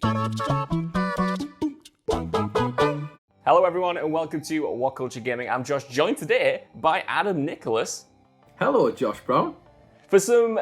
Hello everyone and welcome to WhatCulture Gaming. I'm Josh, joined today by Adam Nicholas. Hello, Josh Brown. For some,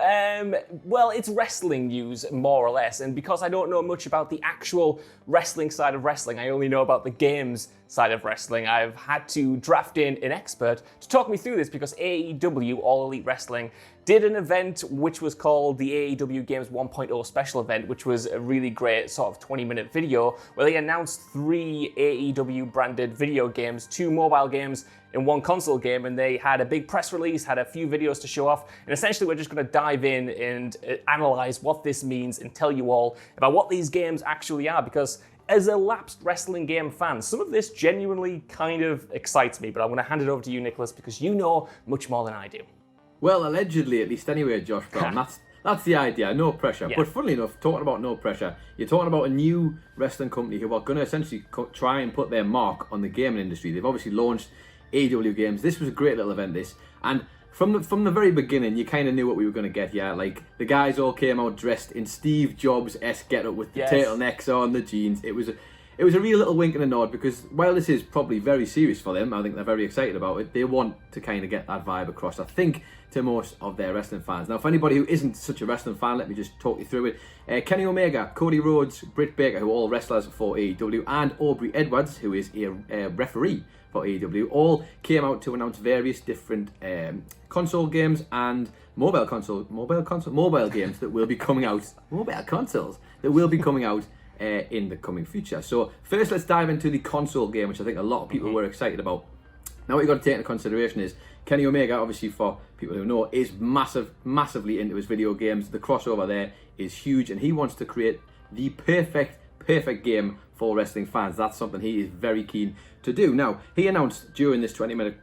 well, it's wrestling news, more or less, and because I don't know much about the actual wrestling side of wrestling, I only know about the games side of wrestling, I've had to draft in an expert to talk me through this because AEW, All Elite Wrestling, did an event which was called the AEW Games 1.0 special event, which was a really great sort of 20-minute video where they announced 3 AEW branded video games, 2 mobile games and 1 console game, and they had a big press release, had a few videos to show off, and essentially we're just going to dive in and analyze what this means and tell you all about what these games actually are, because as a lapsed wrestling game fan, some of this genuinely kind of excites me, but I'm going to hand it over to you, Nicholas, because you know much more than I do. Well, allegedly, at least anyway, Josh Brown. That's the idea, no pressure. Yeah. But funnily enough, talking about no pressure, you're talking about a new wrestling company who are going to essentially try and put their mark on the gaming industry. They've obviously launched AEW Games. This was a great little event, this. And from the very beginning, you kind of knew what we were going to get here. Like, the guys all came out dressed in Steve Jobs-esque get-up with the turtlenecks on, the jeans. It was a real little wink and a nod because while this is probably very serious for them, I think they're very excited about it, they want to kind of get that vibe across, I think, to most of their wrestling fans. Now, for anybody who isn't such a wrestling fan, let me just talk you through it. Kenny Omega, Cody Rhodes, Britt Baker, who are all wrestlers for AEW, and Aubrey Edwards, who is a referee for AEW, all came out to announce various different console games and mobile games that will be coming out, mobile consoles that will be coming out in the coming future. So first, let's dive into the console game, which I think a lot of people were excited about. Now, what you've got to take into consideration is Kenny Omega, obviously for people who know, is massively into his video games. The crossover there is huge, and he wants to create the perfect game for wrestling fans. That's something he is very keen to do. Now, he announced during this 20-minute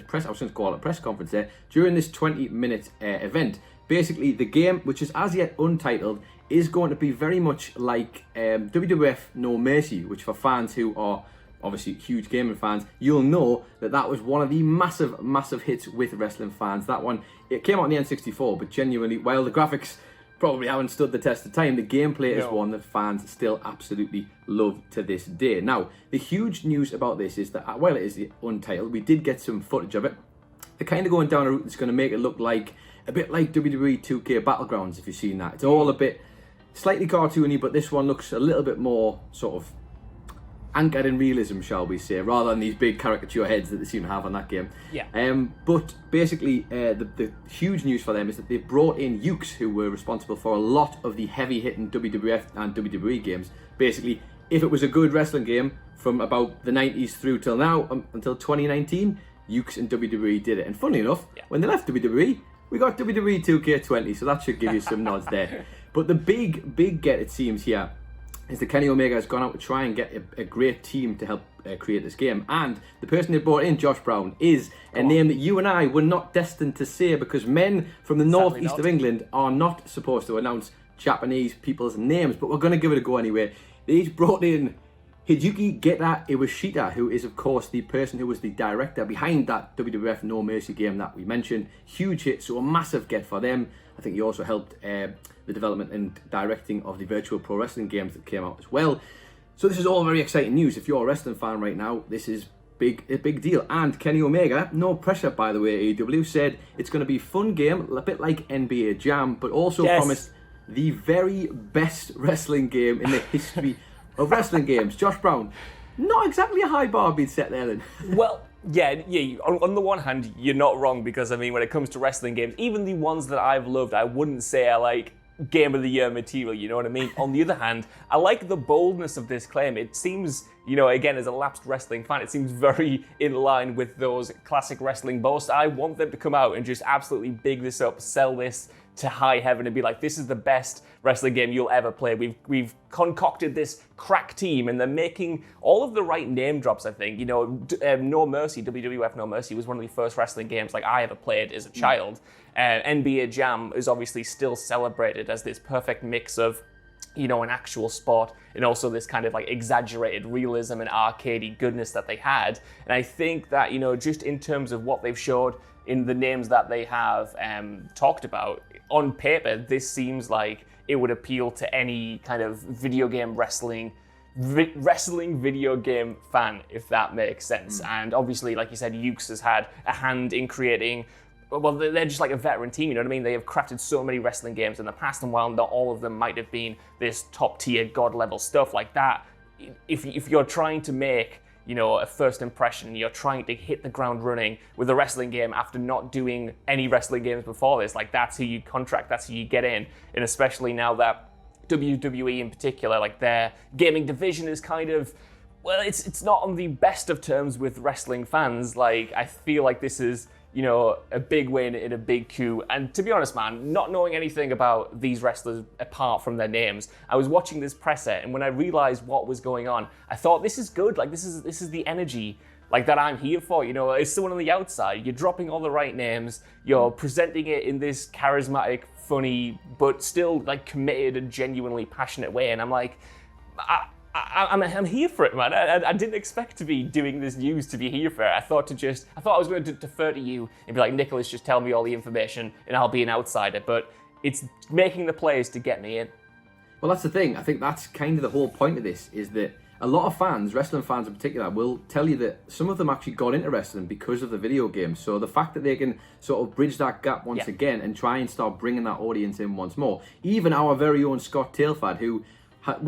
press, I was going to call it a press conference there, during this 20-minute event, basically the game, which is as yet untitled, is going to be very much like WWF No Mercy, which for fans who are obviously huge gaming fans, you'll know that was one of the massive hits with wrestling fans. That one, it came out on the N64, but genuinely, while the graphics probably haven't stood the test of time, the gameplay is one that fans still absolutely love to this day. Now, the huge news about this is that while it is untitled, we did get some footage of it. They're kind of going down a route that's going to make it look like a bit like WWE 2K Battlegrounds, if you've seen that. It's all a bit slightly cartoony, but this one looks a little bit more sort of anchored in realism, shall we say, rather than these big caricature heads that they seem to have on that game. Yeah. But basically, the huge news for them is that they've brought in Yuke, who were responsible for a lot of the heavy-hitting WWF and WWE games. Basically, if it was a good wrestling game from about the 90s through till now, until 2019, Yuke and WWE did it. And funnily enough, when they left WWE, we got WWE 2K20, so that should give you some nods there. But the big get, it seems, here is that Kenny Omega has gone out to try and get a great team to help create this game. And the person they brought in, Josh Brown, is a name that you and I were not destined to say, because men from the northeast of England are not supposed to announce Japanese people's names, but we're going to give it a go anyway. They brought in Hideki Geta Iwashita, who is, of course, the person who was the director behind that WWF No Mercy game that we mentioned. Huge hit, so a massive get for them. I think he also helped the development and directing of the virtual pro wrestling games that came out as well. So this is all very exciting news. If you're a wrestling fan right now, this is a big deal. And Kenny Omega, no pressure by the way, AEW, said it's going to be a fun game, a bit like NBA Jam, but also promised the very best wrestling game in the history of wrestling games. Josh Brown, not exactly a high bar being set there then. Well, yeah. On the one hand, you're not wrong, because I mean, when it comes to wrestling games, even the ones that I've loved, I wouldn't say are like Game of the Year material, you know what I mean? On the other hand, I like the boldness of this claim. It seems, you know, again, as a lapsed wrestling fan, it seems very in line with those classic wrestling boasts. I want them to come out and just absolutely big this up, sell this to high heaven and be like, this is the best wrestling game you'll ever play. We've concocted this crack team, and they're making all of the right name drops, I think. You know, No Mercy, WWF No Mercy was one of the first wrestling games like I ever played as a child. NBA Jam is obviously still celebrated as this perfect mix of, you know, an actual sport and also this kind of like exaggerated realism and arcadey goodness that they had. And I think that, you know, just in terms of what they've showed in the names that they have talked about, on paper, this seems like it would appeal to any kind of video game wrestling video game fan, if that makes sense. And obviously, like you said, Yuke's has had a hand in creating, well, they're just like a veteran team, you know what I mean? They have crafted so many wrestling games in the past, and while not all of them might have been this top tier god level stuff like that, if you're trying to make, you know, a first impression, you're trying to hit the ground running with a wrestling game after not doing any wrestling games before this, like that's who you contract, that's who you get in. And especially now that WWE in particular, like their gaming division is kind of, well, it's not on the best of terms with wrestling fans. Like, I feel like this is, you know, a big win in a big coup. And to be honest, man, not knowing anything about these wrestlers apart from their names, I was watching this presser, and when I realized what was going on, I thought, this is good. Like, this is the energy like that I'm here for. You know, as someone on the outside, you're dropping all the right names, you're presenting it in this charismatic, funny, but still like committed and genuinely passionate way. And I'm like, I'm here for it, man. I didn't expect to be doing this news to be here for it. I thought I was going to defer to you and be like, Nicholas, just tell me all the information and I'll be an outsider. But it's making the plays to get me in. Well, that's the thing. I think that's kind of the whole point of this, is that a lot of fans, wrestling fans in particular, will tell you that some of them actually got into wrestling because of the video games. So the fact that they can sort of bridge that gap once again and try and start bringing that audience in once more. Even our very own Scott Tailfad, who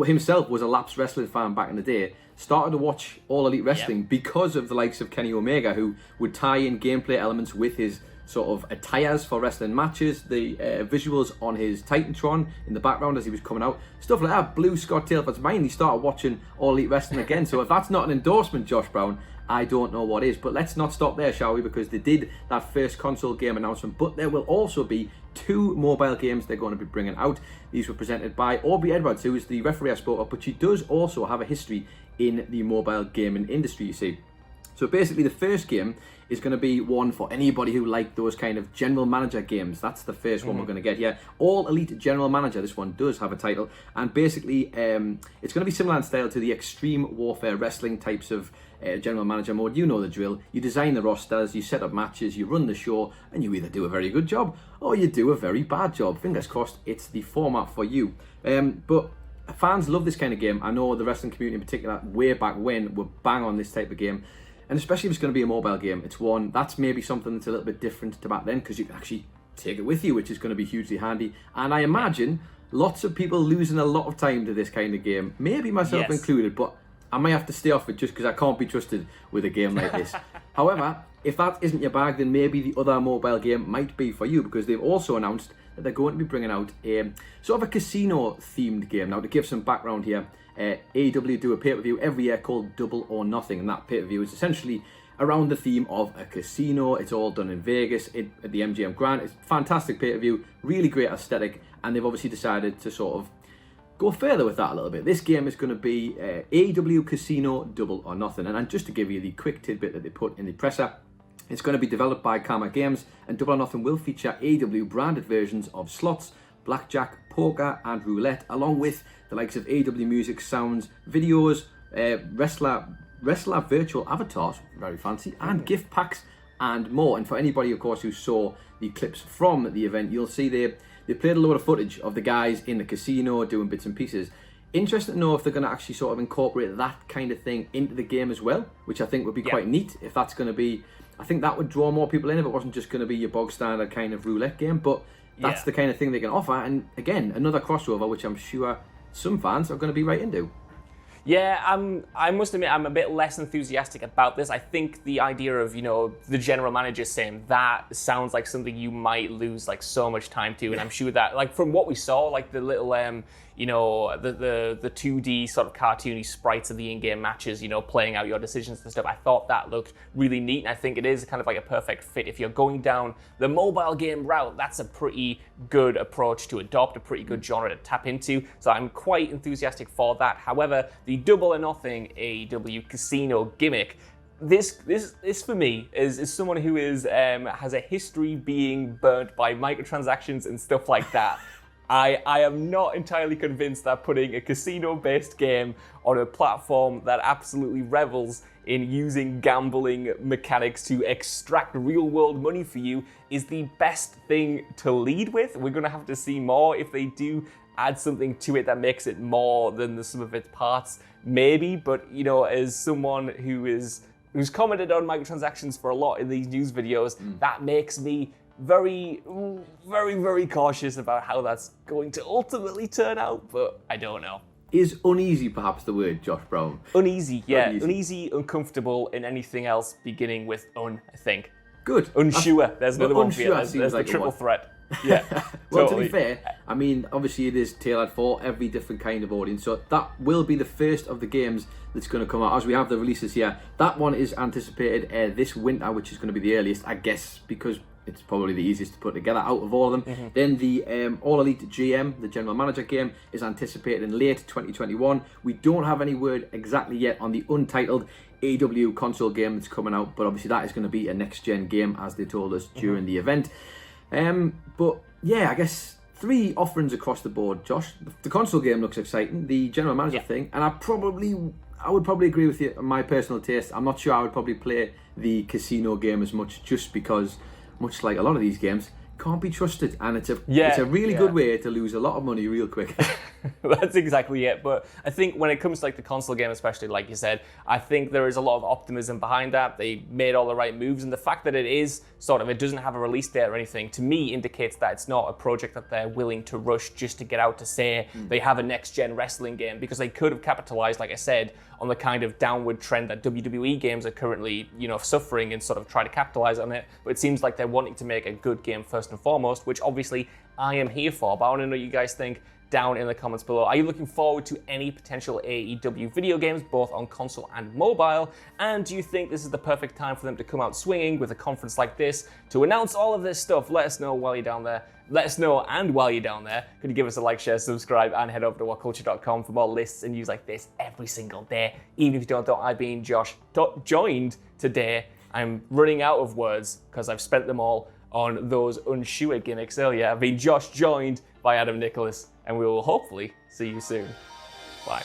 himself was a lapsed wrestling fan back in the day, started to watch All Elite Wrestling because of the likes of Kenny Omega, who would tie in gameplay elements with his sort of attires for wrestling matches, the visuals on his Titantron in the background as he was coming out, stuff like that blew Scott Tailford's mind. He started watching All Elite Wrestling again. So if that's not an endorsement, Josh Brown, I don't know what is. But let's not stop there, shall we? Because they did that first console game announcement, but there will also be 2 mobile games they're going to be bringing out. These were presented by Aubrey Edwards, who is the referee I spoke of, but she does also have a history in the mobile gaming industry, you see. So basically the first game is going to be one for anybody who liked those kind of general manager games. That's the first one we're going to get here. All Elite General Manager, this one does have a title. And basically it's going to be similar in style to the Extreme Warfare Wrestling types of General Manager mode. You know the drill. You design the rosters, you set up matches, you run the show, and you either do a very good job or you do a very bad job. Fingers crossed it's the format for you. But fans love this kind of game. I know the wrestling community in particular, way back when, were bang on this type of game. And especially if it's going to be a mobile game, it's one that's maybe something that's a little bit different to back then, because you can actually take it with you, which is going to be hugely handy. And I imagine lots of people losing a lot of time to this kind of game, maybe myself included, but I might have to stay off it just because I can't be trusted with a game like this. However, if that isn't your bag, then maybe the other mobile game might be for you, because they've also announced that they're going to be bringing out a sort of a casino-themed game. Now, to give some background here, AEW do a pay-per-view every year called Double or Nothing, and that pay-per-view is essentially around the theme of a casino. It's all done in Vegas at the MGM Grand. It's a fantastic pay-per-view, really great aesthetic, and they've obviously decided to sort of go further with that a little bit. This game is going to be AEW Casino Double or Nothing, and just to give you the quick tidbit that they put in the presser, it's going to be developed by Karma Games, and Double or Nothing will feature AEW branded versions of slots, blackjack, poker, and roulette, along with the likes of AEW music, sounds, videos, wrestler virtual avatars, very fancy, and gift packs and more. And for anybody, of course, who saw the clips from the event, you'll see they played a load of footage of the guys in the casino doing bits and pieces. Interesting to know if they're going to actually sort of incorporate that kind of thing into the game as well, which I think would be quite neat. If that's going to be, I think that would draw more people in if it wasn't just going to be your bog standard kind of roulette game, but that's the kind of thing they can offer. And again, another crossover, which I'm sure some fans are going to be right into. Yeah, I must admit I'm a bit less enthusiastic about this. I think the idea of, you know, the general manager saying that sounds like something you might lose like so much time to, and I'm sure that, like, from what we saw, like the little you know, the 2D sort of cartoony sprites of the in-game matches, you know, playing out your decisions and stuff, I thought that looked really neat, and I think it is kind of like a perfect fit. If you're going down the mobile game route, that's a pretty good approach to adopt, a pretty good genre to tap into, so I'm quite enthusiastic for that. However, the Double or Nothing AEW Casino gimmick, this for me is someone who is has a history being burnt by microtransactions and stuff like that. I am not entirely convinced that putting a casino-based game on a platform that absolutely revels in using gambling mechanics to extract real-world money for you is the best thing to lead with. We're going to have to see more if they do add something to it that makes it more than the sum of its parts? Maybe, but as someone who's commented on microtransactions for a lot in these news videos, that makes me very, very, very cautious about how that's going to ultimately turn out, but I don't know. Is uneasy perhaps the word, Josh Brown? Uneasy, yeah. Uneasy, uncomfortable, and anything else beginning with I think. Good. Unsure. There's another one for you. Unsure There's like the triple threat. Yeah. Well, totally. to be fair, I mean, obviously it is tailored for every different kind of audience. So that will be the first of the games that's going to come out. As we have the releases here, that one is anticipated this winter, which is going to be the earliest, I guess, because it's probably the easiest to put together out of all of them. Then the All Elite GM, the General Manager game, is anticipated in late 2021. We don't have any word exactly yet on the untitled AEW console game that's coming out, but obviously that is going to be a next-gen game, as they told us during the event. But yeah, I guess 3 offerings across the board, Josh. The console game looks exciting, the General Manager thing, and I would probably agree with you on my personal taste. I'm not sure I would probably play the casino game as much, just because, much like a lot of these games, can't be trusted, and it's a really good way to lose a lot of money real quick. That's exactly it. But I think when it comes to the console game, especially like you said, I think there is a lot of optimism behind that. They made all the right moves, and the fact that it is it doesn't have a release date or anything, to me indicates that it's not a project that they're willing to rush just to get out to say they have a next-gen wrestling game, because they could have capitalized, like I said, on the kind of downward trend that WWE games are currently, suffering, and try to capitalize on it. But it seems like they're wanting to make a good game first and foremost, which obviously I am here for. But I want to know what you guys think down in the comments below. Are you looking forward to any potential AEW video games, both on console and mobile? And do you think this is the perfect time for them to come out swinging with a conference like this to announce all of this stuff? Let us know while you're down there. Let us know, and while you're down there, could you give us a like, share, subscribe, and head over to WhatCulture.com for more lists and news like this every single day. Even if you don't know, I've been Josh joined today. I'm running out of words because I've spent them all on those unsure gimmicks earlier. I've been Josh, joined by Adam Nicholas, and we will hopefully see you soon. Bye.